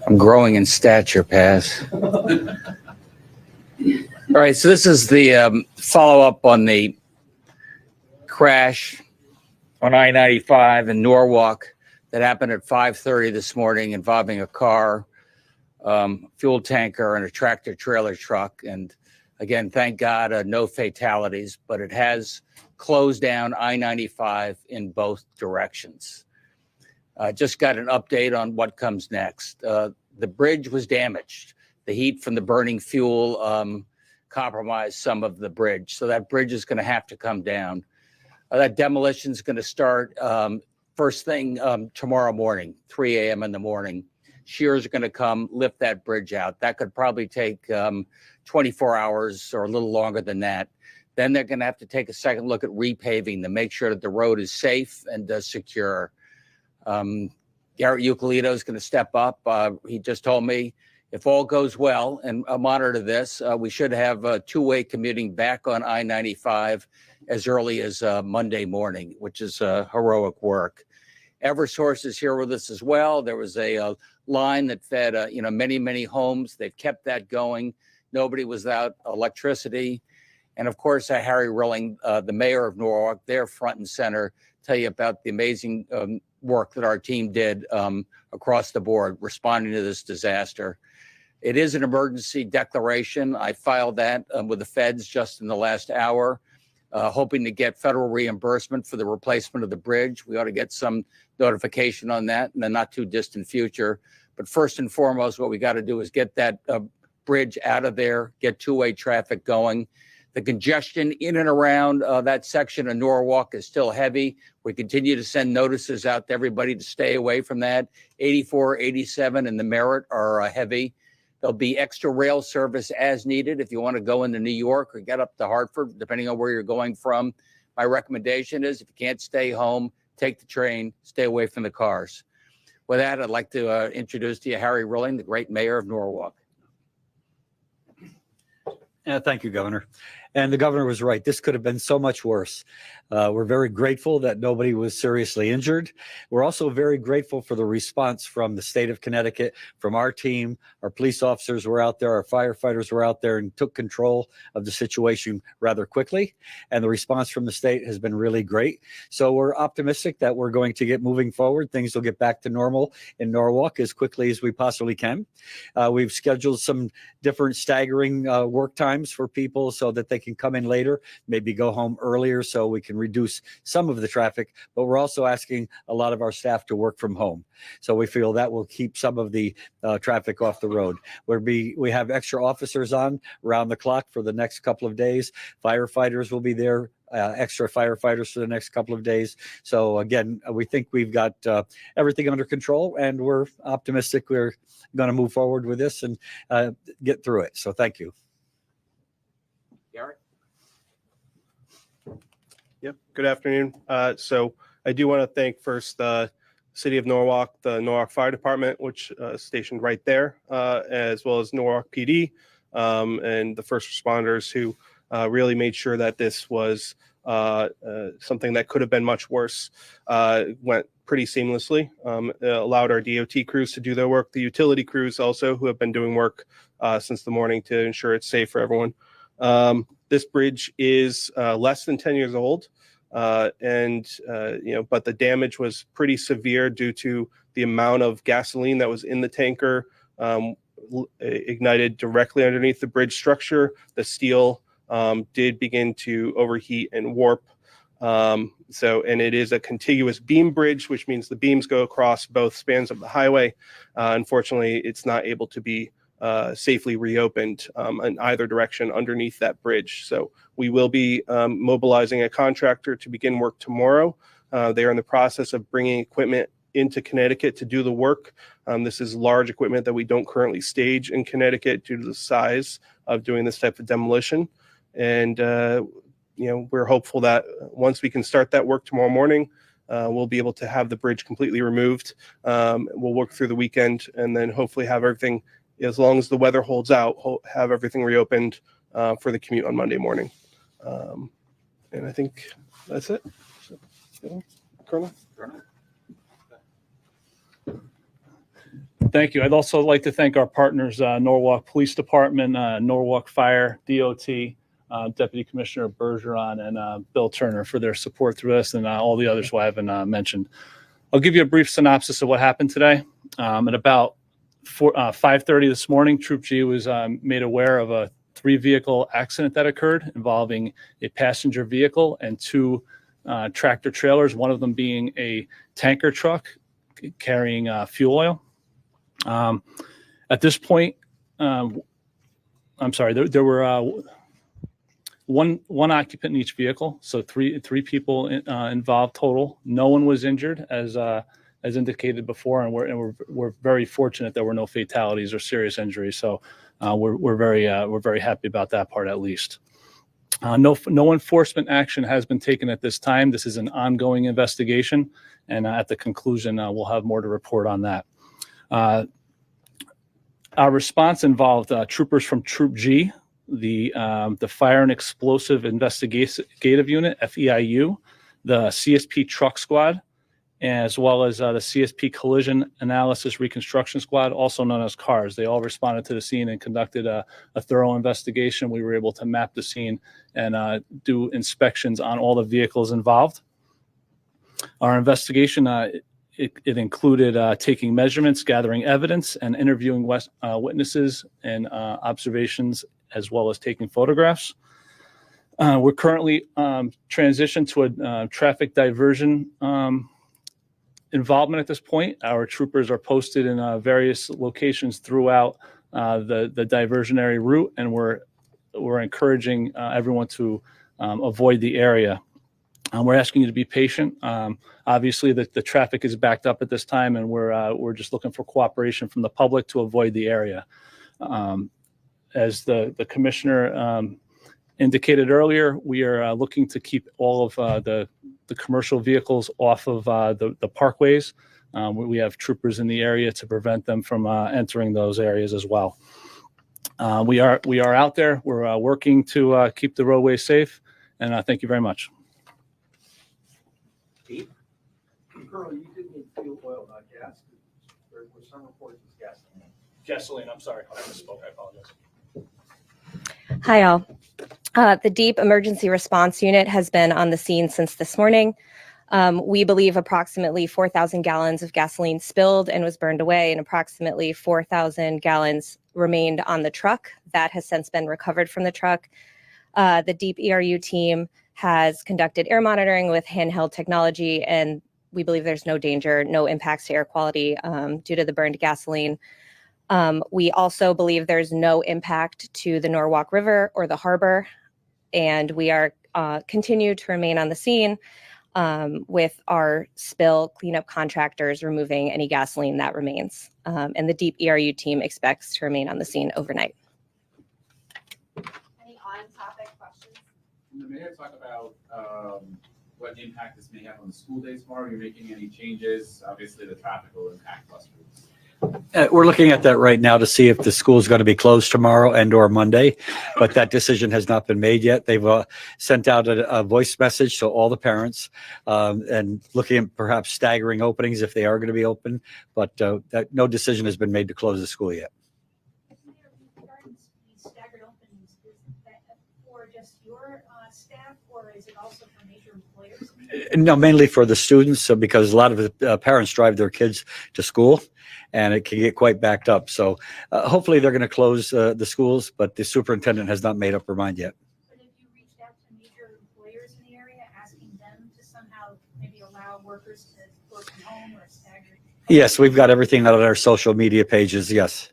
I'm growing in stature, Paz. All right, so this is the follow-up on the crash on I-95 in Norwalk that happened at 5:30 this morning involving a car, fuel tanker, and a tractor-trailer truck. And again, thank God, no fatalities, but it has closed down I-95 in both directions. Just got an update on what comes next. The bridge was damaged. The heat from the burning fuel compromised some of the bridge. So that bridge is going to have to come down. That demolition is going to start first thing tomorrow morning, 3 a.m. in the morning. Shearers are going to come lift that bridge out. That could probably take 24 hours or a little longer than that. Then they're going to have to take a second look at repaving to make sure that the road is safe and secure. Garrett Eucalito is going to step up. He just told me if all goes well, and I'll monitor this, we should have two-way commuting back on I-95 as early as Monday morning, which is heroic work. Eversource is here with us as well. There was a line that fed many, many homes. They've kept that going. Nobody was without electricity. And of course, Harry Rilling, the mayor of Norwalk, they're front and center, tell you about the amazing work that our team did across the board responding to this disaster. It is an emergency declaration. I filed that with the feds just in the last hour, hoping to get federal reimbursement for the replacement of the bridge. We ought to get some notification on that in the not too distant future. But first and foremost, what we got to do is get that bridge out of there, get two-way traffic going. The congestion in and around that section of Norwalk is still heavy. We continue to send notices out to everybody to stay away from that. 84, 87, and the Merritt are heavy. There'll be extra rail service as needed if you want to go into New York or get up to Hartford, depending on where you're going from. My recommendation is if you can't stay home, take the train, stay away from the cars. With that, I'd like to introduce to you Harry Rilling, the great mayor of Norwalk. Thank you, Governor. And the governor was right. This could have been so much worse. We're very grateful that nobody was seriously injured. We're also very grateful for the response from the state of Connecticut, from our team. Our police officers were out there, our firefighters were out there and took control of the situation rather quickly. And the response from the state has been really great. So we're optimistic that we're going to get moving forward. Things will get back to normal in Norwalk as quickly as we possibly can. We've scheduled some different staggering work times for people so that they can come in later, maybe go home earlier so we can reduce some of the traffic, but we're also asking a lot of our staff to work from home. So we feel that will keep some of the traffic off the road. We have extra officers on around the clock for the next couple of days. Firefighters will be there, extra firefighters for the next couple of days. So again, we think we've got everything under control and we're optimistic we're going to move forward with this and get through it. So thank you. Garrett? Yep. Good afternoon. So I do want to thank first the City of Norwalk, the Norwalk Fire Department, which is stationed right there, as well as Norwalk PD and the first responders who really made sure that this was something that could have been much worse. Went pretty seamlessly. Allowed our DOT crews to do their work. The utility crews also, who have been doing work since the morning to ensure it's safe for everyone. This bridge is less than 10 years old, but the damage was pretty severe due to the amount of gasoline that was in the tanker, ignited directly underneath the bridge structure. The steel did begin to overheat and warp. And it is a contiguous beam bridge, which means the beams go across both spans of the highway. Unfortunately, it's not able to be safely reopened in either direction underneath that bridge. So we will be mobilizing a contractor to begin work tomorrow. They are in the process of bringing equipment into Connecticut to do the work. This is large equipment that we don't currently stage in Connecticut due to the size of doing this type of demolition. And we're hopeful that once we can start that work tomorrow morning, we'll be able to have the bridge completely removed. We'll work through the weekend and then hopefully have everything, as long as the weather holds out, have everything reopened for the commute on Monday morning. And I think that's it. So, Colonel? Thank you. I'd also like to thank our partners, Norwalk Police Department, Norwalk Fire, DOT, Deputy Commissioner Bergeron, and Bill Turner for their support through this, and all the others who I haven't mentioned. I'll give you a brief synopsis of what happened today. At about 5:30 this morning, Troop G was made aware of a 3-vehicle accident that occurred involving a passenger vehicle and 2 tractor trailers, one of them being a tanker truck carrying fuel oil. At this point, I'm sorry, there were one occupant in each vehicle, so three people involved total. No one was injured, as indicated before, and we're very fortunate there were no fatalities or serious injuries. So we're very happy about that part, at least. No enforcement action has been taken at this time. This is an ongoing investigation, and at the conclusion, we'll have more to report on that. Our response involved troopers from Troop G, the Fire and Explosive Investigative Unit, FEIU, the CSP Truck Squad, as well as the CSP Collision Analysis Reconstruction Squad, also known as CARS. They all responded to the scene and conducted a thorough investigation. We were able to map the scene and do inspections on all the vehicles involved. Our investigation, it included taking measurements, gathering evidence, and interviewing witnesses and observations, as well as taking photographs. We're currently transitioned to a traffic diversion involvement at this point. Our troopers are posted in various locations throughout the diversionary route, and we're encouraging everyone to avoid the area. We're asking you to be patient. Obviously, the traffic is backed up at this time, and we're just looking for cooperation from the public to avoid the area. As the commissioner indicated earlier, we are looking to keep all of the commercial vehicles off of the parkways. We have troopers in the area to prevent them from entering those areas as well. We are out there. We're working to keep the roadways safe, and thank you very much. Colonel, you did need fuel oil, not gas. There were some reports of gasoline. Gasoline, I'm sorry. I misspoke. I apologize. Hi, all. The Deep Emergency Response Unit has been on the scene since this morning. We believe approximately 4,000 gallons of gasoline spilled and was burned away, and approximately 4,000 gallons remained on the truck. That has since been recovered from the truck. The Deep ERU team has conducted air monitoring with handheld technology, and we believe there's no danger, no impacts to air quality due to the burned gasoline. We also believe there's no impact to the Norwalk River or the harbor, and we are continue to remain on the scene with our spill cleanup contractors removing any gasoline that remains. And the Deep ERU team expects to remain on the scene overnight. Any on-topic questions? Can the mayor talk about what impact this may have on the school day tomorrow? You're making any changes? Obviously, the traffic will impact bus routes. We're looking at that right now to see if the school is going to be closed tomorrow and/or Monday, but that decision has not been made yet. They've sent out a voice message to all the parents and looking at perhaps staggering openings if they are going to be open, but no decision has been made to close the school yet. Regarding these staggered openings, is that for just your staff, or is it also for major employers? No, mainly for the students, because a lot of the parents drive their kids to school, and it can get quite backed up. So hopefully they're going to close the schools, but the superintendent has not made up her mind yet. But have you reached out to major employers in the area, asking them to somehow maybe allow workers to work from home or staggered? Yes, we've got everything out on our social media pages, yes.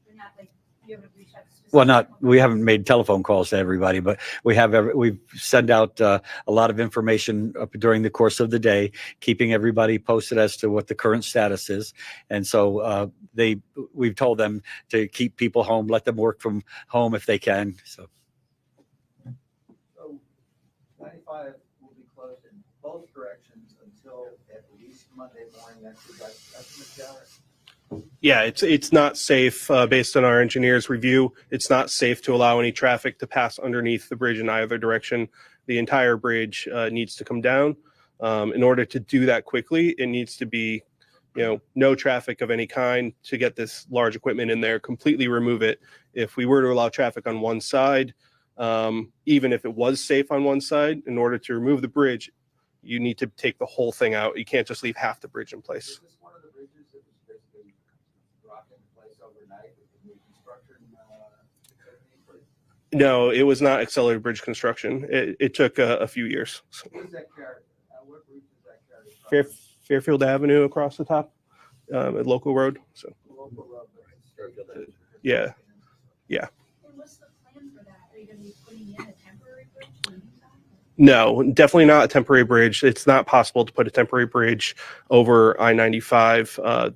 You're not like, you haven't reached out to Well, we haven't made telephone calls to everybody, but we've sent out a lot of information during the course of the day, keeping everybody posted as to what the current status is. And so we've told them to keep people home, let them work from home if they can. So 95 will be closed in both directions until at least Monday morning. That's the estimate, Gather. Yeah, it's not safe based on our engineer's review. It's not safe to allow any traffic to pass underneath the bridge in either direction. The entire bridge needs to come down. In order to do that quickly, it needs to be, no traffic of any kind to get this large equipment in there, completely remove it. If we were to allow traffic on one side, even if it was safe on one side, in order to remove the bridge, you need to take the whole thing out. You can't just leave half the bridge in place. Is this one of the bridges that was basically brought into place overnight with the Reconstruction technique? No, it was not accelerated bridge construction. It took a few years. What does that carry? What route does that carry? Fairfield Avenue across the top, at local road. So Local road, but it's Fairfield. yeah. And what's the plan for that? Are you gonna be putting in a temporary bridge to use that? No, definitely not a temporary bridge. It's not possible to put a temporary bridge over I-95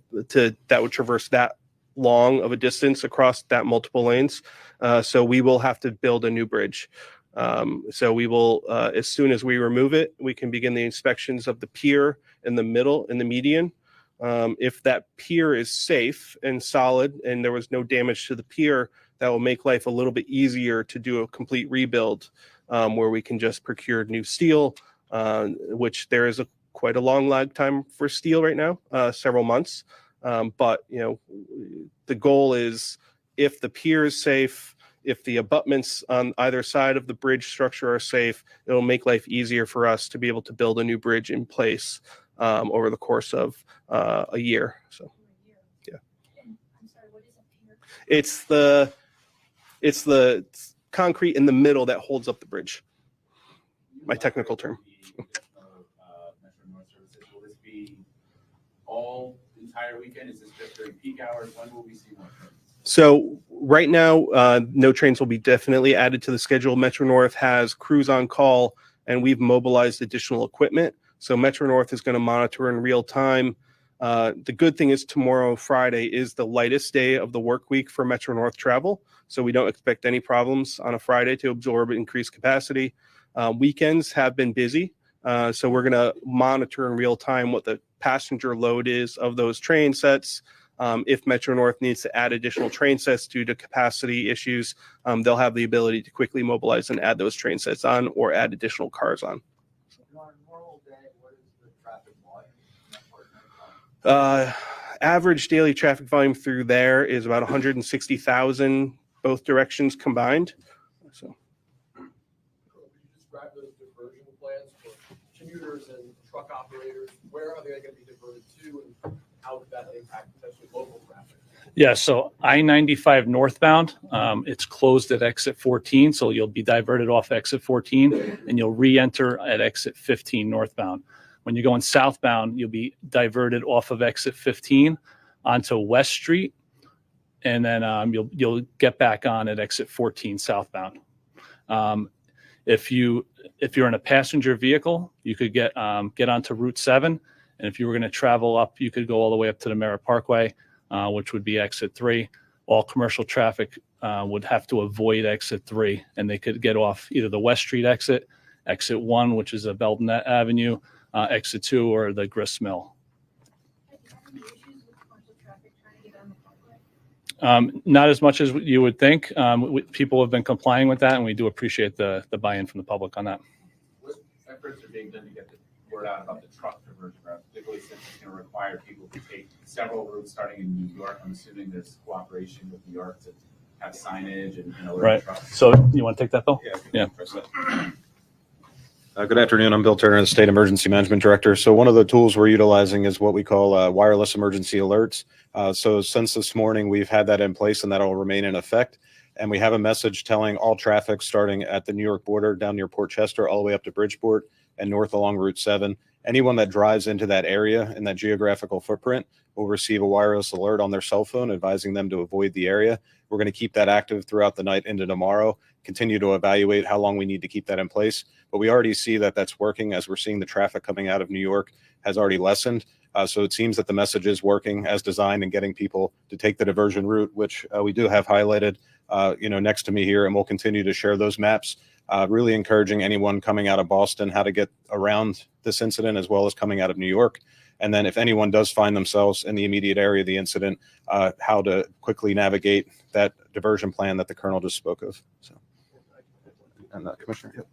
that would traverse that long of a distance across that multiple lanes. So we will have to build a new bridge. So we will, as soon as we remove it, we can begin the inspections of the pier in the middle, in the median. If that pier is safe and solid and there was no damage to the pier, that will make life a little bit easier to do a complete rebuild, where we can just procure new steel, which there is quite a long lag time for steel right now, several months. But the goal is, if the pier is safe, if the abutments on either side of the bridge structure are safe, it'll make life easier for us to be able to build a new bridge in place over the course of a year. So yeah. And I'm sorry, what is a pier? It's the concrete in the middle that holds up the bridge. My technical term. Metro North services, will this be all entire weekend? Is this just during peak hours? When will we see more trains? So right now, no trains will be definitely added to the schedule. Metro North has crews on call, and we've mobilized additional equipment. So Metro North is going to monitor in real time. The good thing is tomorrow, Friday, is the lightest day of the work week for Metro North travel. So we don't expect any problems on a Friday to absorb increased capacity. Weekends have been busy. So we're going to monitor in real time what the passenger load is of those train sets. If Metro North needs to add additional train sets due to capacity issues, they'll have the ability to quickly mobilize and add those train sets on, or add additional cars on. On a normal day, what is the traffic volume in that part of the Average daily traffic volume through there is about 160,000, both directions combined. So Could you describe those diversion plans for commuters and truck operators? Where are they going to be diverted to, and how would that impact potentially local traffic? Yeah, so I-95 northbound, it's closed at exit 14, so you'll be diverted off exit 14, and you'll re-enter at exit 15 northbound. When you're going southbound, you'll be diverted off of exit 15 onto West Street, and then you'll get back on at exit 14 southbound. If you're in a passenger vehicle, you could get onto Route 7, and if you were going to travel up, you could go all the way up to the Merritt Parkway, which would be exit 3. All commercial traffic would have to avoid exit 3, and they could get off either the West Street exit, exit 1, which is a Belden Avenue, exit 2, or the Grist Mill. Have you had any issues with commercial traffic trying to get on the parkway? Not as much as you would think. People have been complying with that, and we do appreciate the buy-in from the public on that. What efforts are being done to get the word out about the truck diversion route, particularly since it's going to require people to take several routes starting in New York? I'm assuming there's cooperation with New York to have signage and alert Right. trucks. So you want to take that, Bill? Yeah. Good afternoon. I'm Bill Turner, the State Emergency Management Director. So one of the tools we're utilizing is what we call wireless emergency alerts. So since this morning, we've had that in place, and that will remain in effect. And we have a message telling all traffic starting at the New York border down near Port Chester all the way up to Bridgeport and north along Route 7. Anyone that drives into that area in that geographical footprint will receive a wireless alert on their cell phone advising them to avoid the area. We're going to keep that active throughout the night into tomorrow, continue to evaluate how long we need to keep that in place. But we already see that that's working, as we're seeing the traffic coming out of New York has already lessened. So it seems that the message is working as designed and getting people to take the diversion route, which we do have highlighted next to me here, and we'll continue to share those maps. Really encouraging anyone coming out of Boston how to get around this incident, as well as coming out of New York. And then if anyone does find themselves in the immediate area of the incident, how to quickly navigate that diversion plan that the Colonel just spoke of. So, and Commissioner.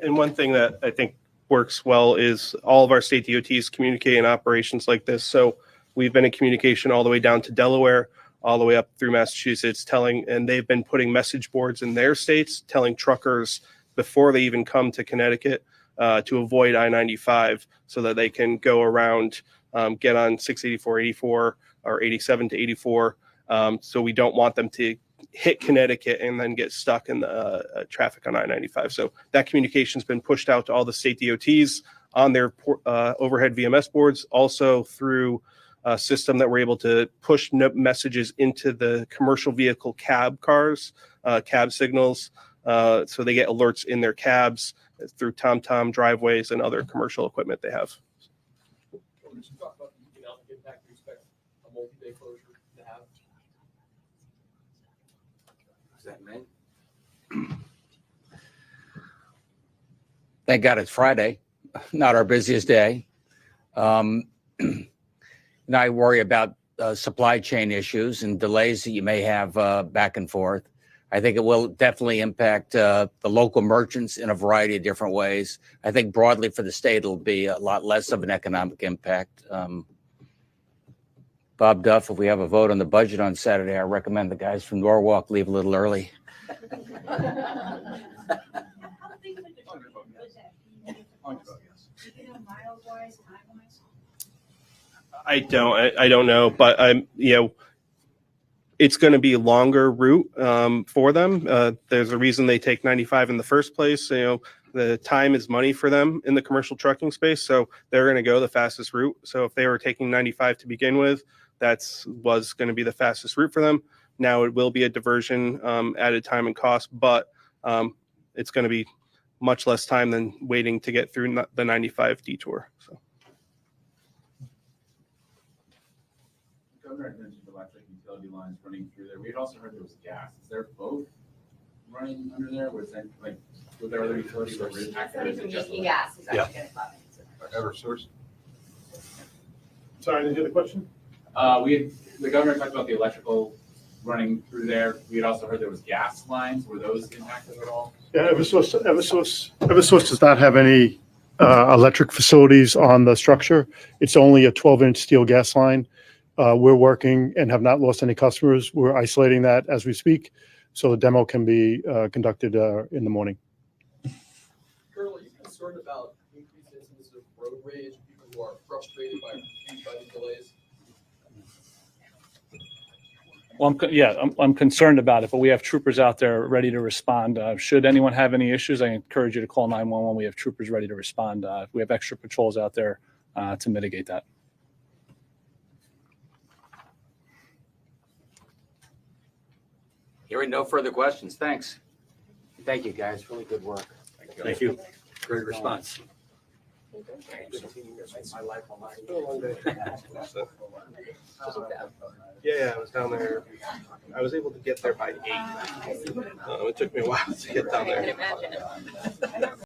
And one thing that I think works well is all of our state DOTs communicate in operations like this. So we've been in communication all the way down to Delaware, all the way up through Massachusetts, and they've been putting message boards in their states telling truckers before they even come to Connecticut to avoid I-95 so that they can go around, get on 684, 84, or 87 to 84. So we don't want them to hit Connecticut and then get stuck in the traffic on I-95. So that communication's been pushed out to all the state DOTs on their overhead VMS boards, also through a system that we're able to push messages into the commercial vehicle cab cars, cab signals. So they get alerts in their cabs through TomTom driveways and other commercial equipment they have. Would you talk about the economic impact you expect a multi-day closure to have? Is that me? Thank God it's Friday, not our busiest day. And I worry about supply chain issues and delays that you may have back and forth. I think it will definitely impact the local merchants in a variety of different ways. I think broadly for the state, it'll be a lot less of an economic impact. Bob Duff, if we have a vote on the budget on Saturday, I recommend the guys from Norwalk leave a little early. How big of a deterrent would that be? You know, miles-wise, time-wise? I don't know, but it's going to be a longer route for them. There's a reason they take 95 in the first place. The time is money for them in the commercial trucking space, so they're going to go the fastest route. So if they were taking 95 to begin with, was going to be the fastest route for them. Now it will be a diversion, added time and cost, but it's going to be much less time than waiting to get through the 95 detour. So. Governor had mentioned electric utility lines running through there. We had also heard there was gas. Is there both running under there? Was that were there other utilities that were impacted? Or is it just gas is actually going to come in. Eversource? Sorry, I didn't hear the question. The governor talked about the electrical running through there. We had also heard there was gas lines. Were those impacted at all? Yeah, Eversource does not have any electric facilities on the structure. It's only a 12-inch steel gas line. We're working and have not lost any customers. We're isolating that as we speak, so the demo can be conducted in the morning. Colonel, are you concerned about increased incidents of road rage, people who are frustrated by these delays? Well, I'm concerned about it, but we have troopers out there ready to respond. Should anyone have any issues, I encourage you to call 911. We have troopers ready to respond. We have extra patrols out there to mitigate that. Hearing no further questions, thanks. Thank you, guys. Really good work. Thank you. Great response. Yeah, I was down there. I was able to get there by 8. It took me a while to get down there.